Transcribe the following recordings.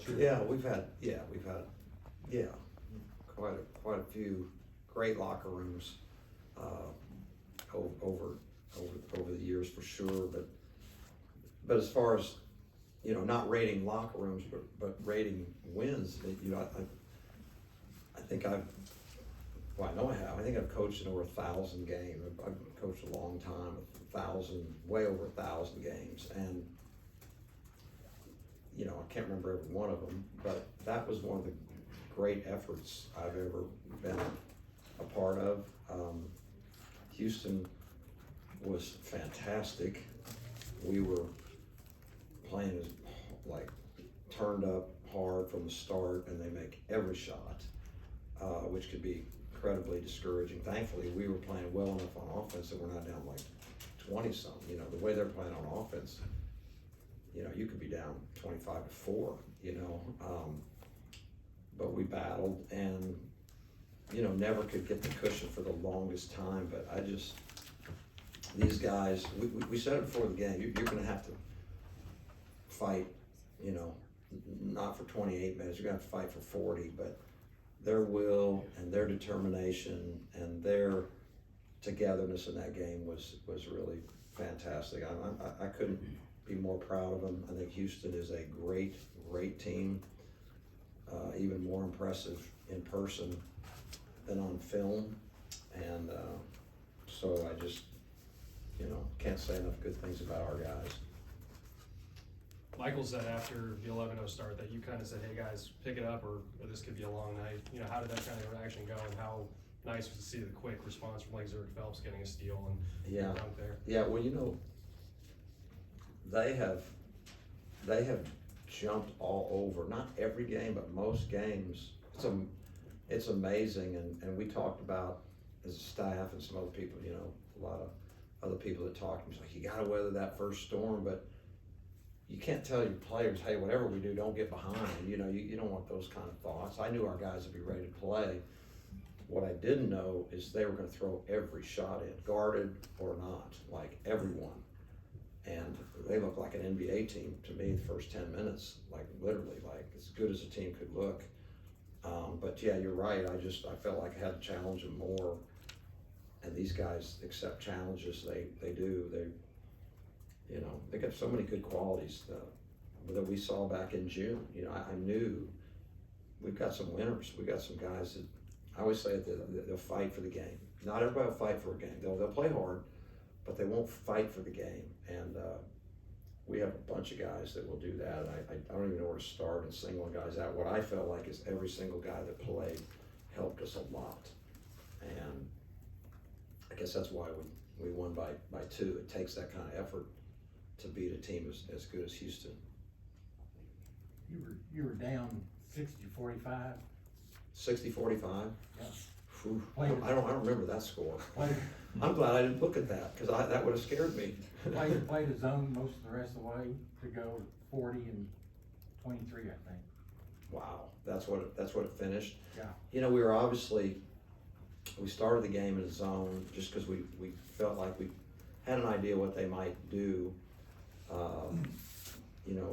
what you're. Yeah, we've had quite a few great locker rooms over the years for sure. But as far as not rating locker rooms, but rating wins, I think I've. Well, I know I have. I think I've coached in over 1,000 games. I've coached a long time, way over 1,000 games, and I can't remember every one of them, but that was one of the great efforts I've ever been a part of. Houston was fantastic. We were playing as turned up hard from the start, and they make every shot, which could be incredibly discouraging. Thankfully, we were playing well enough on offense that we're not down 20-something. The way they're playing on offense, you could be down 25-4. But we battled and never could get the cushion for the longest time. But these guys, we said it before the game. You're going to have to fight. Not for 28 minutes. You're going to have to fight for 40, but their will and their determination and their togetherness in that game was really fantastic. I couldn't be more proud of them. I think Houston is a great team, even more impressive in person than on film, and so I just can't say enough good things about our guys. Michael said after the 11-0 start that you kind of said, hey guys, pick it up or this could be a long night. How did that kind of interaction go, and how nice was to see the quick response from Zurich Phelps getting a steal and dunk there? Yeah, well, they have jumped all over, not every game, but most games. It's amazing, and we talked about as a staff and some other people, a lot of other people that talked, and you got to weather that first storm, but you can't tell your players, hey, whatever we do, don't get behind. You don't want those kind of thoughts. I knew our guys would be ready to play. What I didn't know is they were going to throw every shot in, guarded or not, everyone. And they looked like an NBA team to me the first 10 minutes, literally, as good as a team could look. But yeah, you're right. I felt like I had to challenge them more. And these guys accept challenges. They do. They got so many good qualities that we saw back in June. I knew we've got some winners. We got some guys that I always say that they'll fight for the game. Not everybody will fight for a game. They'll play hard, but they won't fight for the game. And we have a bunch of guys that will do that. I don't even know where to start in singling guys out. What I felt like is every single guy that played helped us a lot. And I guess that's why we won by 2. It takes that kind of effort to beat a team as good as Houston. You were down 60-45. 60-45. Yeah. I don't remember that score. I'm glad I didn't look at that because that would have scared me. Played a zone most of the rest of the way to go 40 and 23, I think. Wow, that's what it finished. Yeah. We started the game in a zone just because we felt like we had an idea what they might do.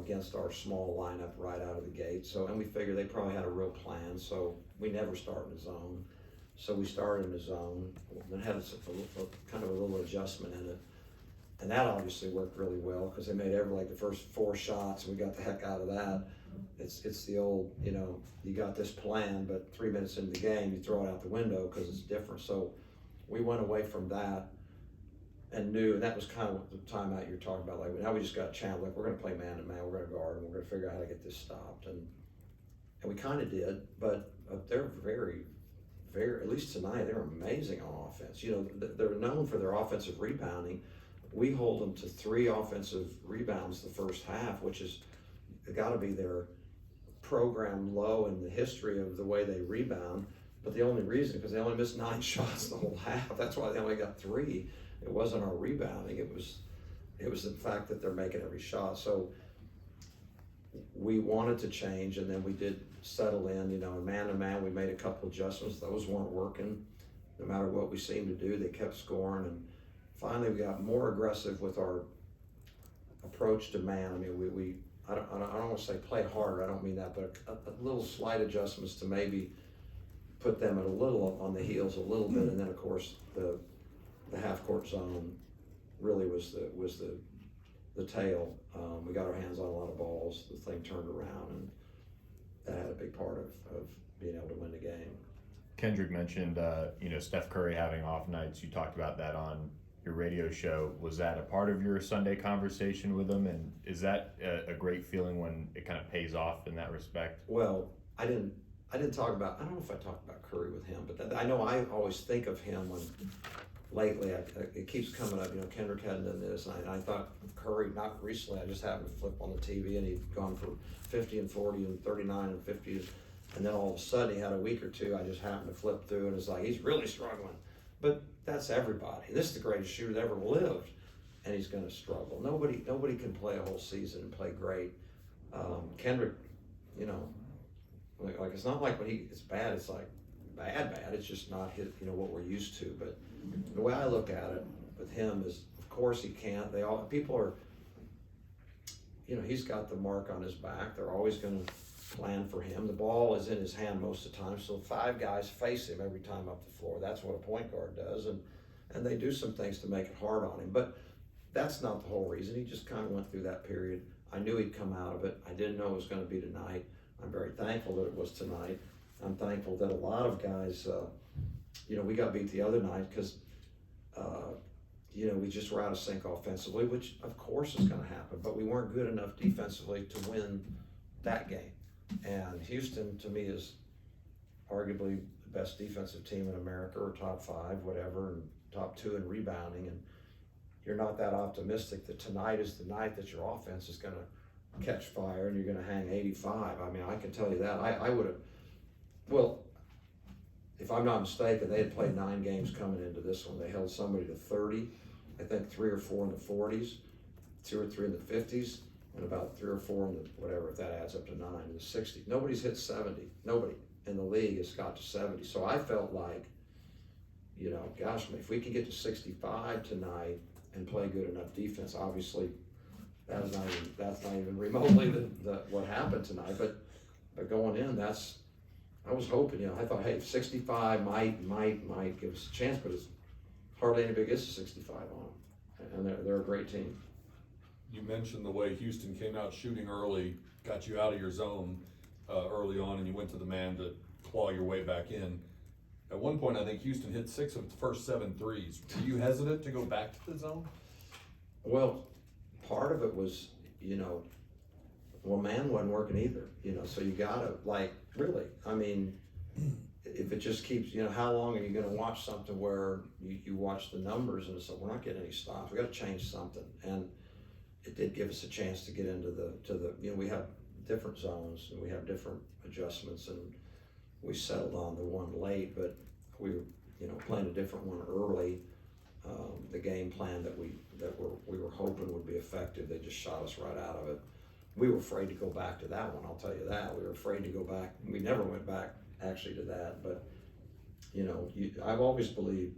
Against our small lineup right out of the gate. And we figured they probably had a real plan, so we never start in a zone. So we started in a zone and had kind of a little adjustment in it. And that obviously worked really well because they made the first 4 shots, and we got the heck out of that. It's the old, you got this plan, but 3 minutes into the game, you throw it out the window because it's different. So we went away from that and knew, and that was kind of the timeout you're talking about. Now we just got challenged. We're going to play man to man. We're going to guard, and we're going to figure out how to get this stopped. And we kind of did, but they're very, very. At least tonight, they're amazing on offense. They're known for their offensive rebounding. We hold them to 3 offensive rebounds the first half, which is got to be their program low in the history of the way they rebound. But the only reason, because they only missed 9 shots the whole half. That's why they only got 3. It wasn't our rebounding. It was the fact that they're making every shot. So we wanted to change, and then we did settle in. Man to man, we made a couple adjustments. Those weren't working. No matter what we seemed to do, they kept scoring. And finally, we got more aggressive with our approach to man. I don't want to say play harder, I don't mean that, but a little slight adjustments to maybe put them at a little on the heels a little bit, and then of course the half court zone really was the tail. We got our hands on a lot of balls, the thing turned around, and that had a big part of being able to win the game. Kendrick mentioned, Steph Curry having off nights. You talked about that on your radio show. Was that a part of your Sunday conversation with him? And is that a great feeling when it kind of pays off in that respect? Well, I didn't talk about, I don't know if I talked about Curry with him, but I know I always think of him when lately it keeps coming up, Kendrick hadn't done this, and I thought Curry, not recently, I just happened to flip on the TV and he'd gone for 50 and 40 and 39 and 50, and then all of a sudden he had a week or two, I just happened to flip through and it's like, he's really struggling. But that's everybody. This is the greatest shooter that ever lived, and he's gonna struggle. Nobody can play a whole season and play great. Kendrick, like it's not like when it's bad, it's like bad, it's just not his, what we're used to. But the way I look at it with him is, of course he can't. People are, he's got the mark on his back. They're always going to plan for him. The ball is in his hand most of the time, so 5 guys face him every time up the floor. That's what a point guard does, and they do some things to make it hard on him. But that's not the whole reason. He just kind of went through that period. I knew he'd come out of it. I didn't know it was going to be tonight. I'm very thankful that it was tonight. I'm thankful that a lot of guys, we got beat the other night because, we just were out of sync offensively, which of course is going to happen, but we weren't good enough defensively to win that game. And Houston, to me, is arguably the best defensive team in America, or top 5, whatever, and top 2 in rebounding. And you're not that optimistic that tonight is the night that your offense is going to catch fire and you're going to hang 85. I mean, I can tell you that. I would have, well, if I'm not mistaken, they had played 9 games coming into this one. They held somebody to 30, I think 3 or 4 in the 40s, 2 or 3 in the 50s, and about 3 or 4 in the, whatever, if that adds up to 9, in the 60s. Nobody's hit 70. Nobody in the league has got to 70. So I felt like, gosh, if we can get to 65 tonight and play good enough defense, obviously that's not even remotely what happened tonight. But going in, I was hoping, I thought, hey, 65 might give us a chance, but it's hardly anybody gets to 65 on them, and they're a great team. You mentioned the way Houston came out shooting early, got you out of your zone early on, and you went to the man to claw your way back in. At one point, I think Houston hit 6 of the first 7 threes. Were you hesitant to go back to the zone? Well, part of it was, man wasn't working either, so you gotta, really, I mean, if it just keeps, how long are you gonna watch something where you watch the numbers and it's like, we're not getting any stops, we gotta change something. And it did give us a chance to get into we have different zones and we have different adjustments, and we settled on the one late, but we were, playing a different one early. The game plan that we were hoping would be effective, they just shot us right out of it. We were afraid to go back to that one, I'll tell you that. We were afraid to go back. We never went back actually to that, but I've always believed,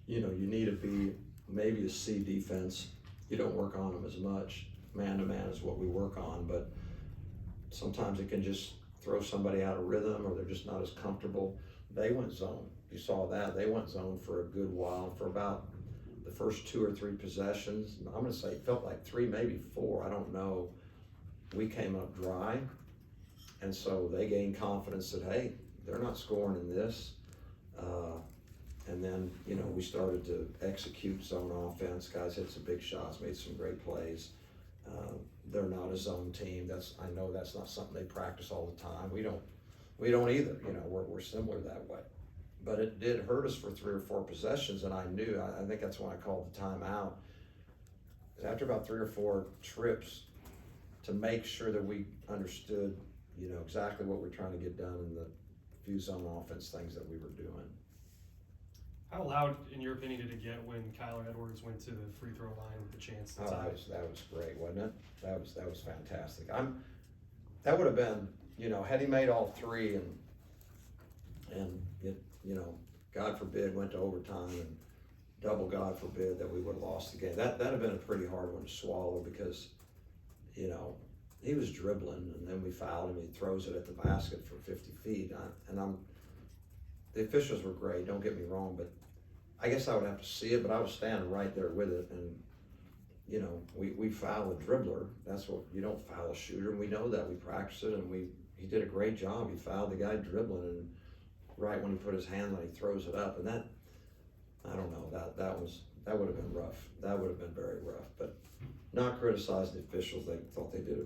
you need to be maybe a C defense. You don't work on them as much. Man to man is what we work on, but sometimes it can just throw somebody out of rhythm, or they're just not as comfortable. They went zone. You saw that. They went zone for a good while, for about the first 2 or 3 possessions. I'm gonna say it felt like 3, maybe 4, I don't know. We came up dry, and so they gained confidence that, hey, they're not scoring in this. And then, we started to execute zone offense. Guys hit some big shots, made some great plays. They're not a zone team. I know that's not something they practice all the time. We don't either. We're similar that way. But it did hurt us for 3 or 4 possessions, and I knew. I think that's when I called the timeout. After about 3 or 4 trips, to make sure that we understood, exactly what we're trying to get done in the few zone offense things that we were doing. How loud, in your opinion, did it get when Kyler Edwards went to the free throw line with the chance to tie? That was great, wasn't it? That was fantastic. That would have been, had he made all 3 and it, God forbid, went to overtime, and double God forbid that we would have lost the game. That'd have been a pretty hard one to swallow, because, he was dribbling, and then we fouled him. He throws it at the basket for 50 feet. The officials were great. Don't get me wrong, but I guess I would have to see it. But I was standing right there with it, and you know, we foul a dribbler. That's what you don't foul a shooter, and we know that. We practiced it, and he did a great job. He fouled the guy dribbling, and right when he put his hand on, he throws it up, and that I don't know that would have been rough. That would have been very rough, but not criticizing the officials. They thought they did a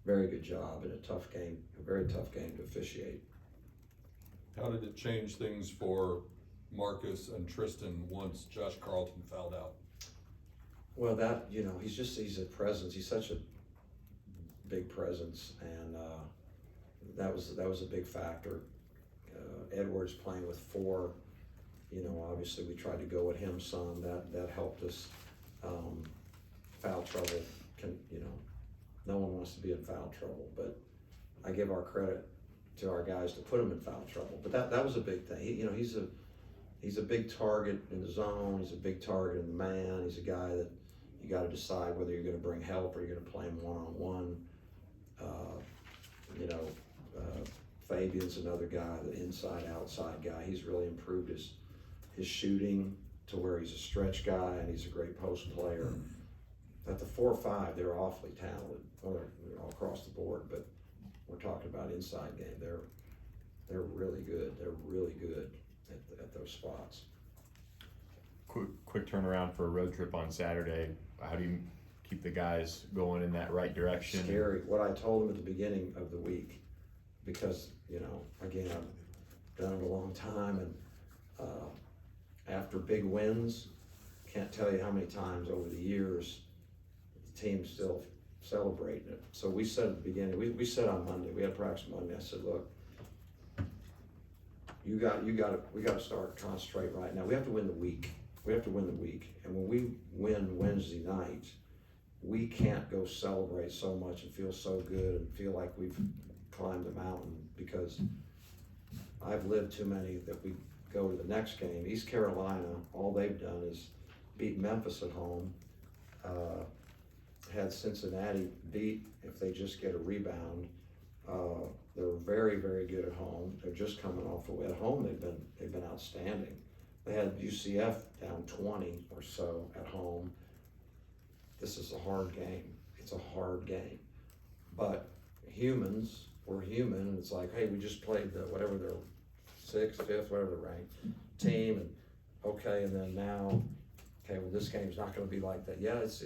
very good job in a tough game, a very tough game to officiate. How did it change things for Marcus and Tristan once Josh Carlton fouled out? Well, he's a presence. He's such a big presence, and that was a big factor. Edwards playing with 4, obviously we tried to go at him some. That helped us. Foul trouble no one wants to be in foul trouble, but I give our credit to our guys to put him in foul trouble. But that was a big thing. He's a big target in the zone. He's a big target in the man. He's a guy that you got to decide whether you're going to bring help or you're going to play him one-on-one. Fabian's another guy, the inside-outside guy. He's really improved his shooting to where he's a stretch guy, and he's a great post player. At the 4 or 5, they're awfully talented. Well, they're all across the board, but we're talking about inside game. They're really good. They're really good at those spots. Quick turnaround for a road trip on Saturday. How do you keep the guys going in that right direction? Scary. What I told them at the beginning of the week, because again, I've done it a long time, and after big wins, can't tell you how many times over the years the team's still celebrating it. So we said at the beginning, we said on Monday, we had practice Monday. I said, look, we got to start concentrate right now. We have to win the week. We have to win the week, and when we win Wednesday night, we can't go celebrate so much and feel so good and feel like we've climbed the mountain, because I've lived too many that we go to the next game. East Carolina, all they've done is beat Memphis at home, had Cincinnati beat if they just get a rebound. They're very, very good at home. They're just coming off at home. They've been outstanding. They had UCF down 20 or so at home. This is a hard game. It's a hard game. But we're human, and it's like, hey, we just played whatever their 6th, 5th, whatever the ranked team, and okay, and then now, okay, well, this game's not going to be like that. Yeah, it's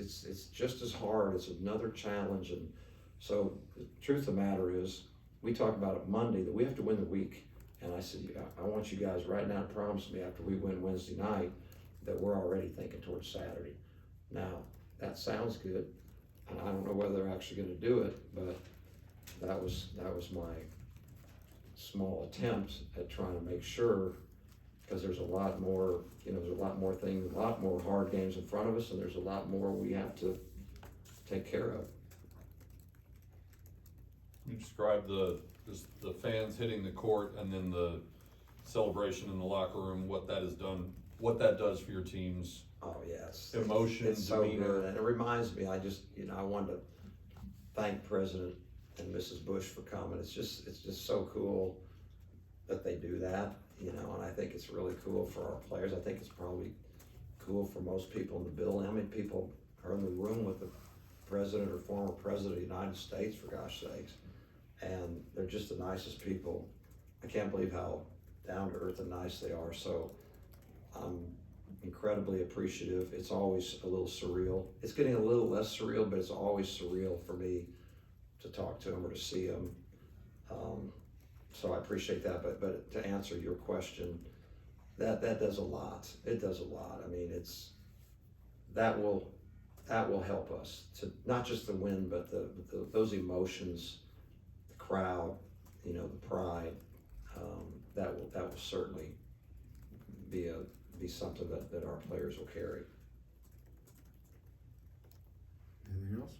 just as hard. It's another challenge, and so the truth of the matter is, we talked about it Monday that we have to win the week. And I said, I want you guys right now to promise me after we win Wednesday night that we're already thinking towards Saturday. Now, that sounds good, and I don't know whether they're actually going to do it, but that was my small attempt at trying to make sure, because there's a lot more, there's a lot more things, a lot more hard games in front of us, and there's a lot more we have to take care of. You described the fans hitting the court and then the celebration in the locker room, what that has done, what that does for your team's emotion, it's so demeanor. good. And it reminds me, I wanted to thank President and Mrs. Bush for coming. It's just so cool that they do that, and I think it's really cool for our players. I think it's probably cool for most people in the building. How many people are in the room with the president or former president of the United States, for gosh sakes? And they're just the nicest people. I can't believe how down to earth and nice they are. So I'm incredibly appreciative. It's always a little surreal. It's getting a little less surreal, but it's always surreal for me to talk to them or to see them. So I appreciate that. But to answer your question, that does a lot. It does a lot. I mean, that will help us to not just the win, but those emotions. Crowd, the pride, that will certainly be something that our players will carry. Anything else?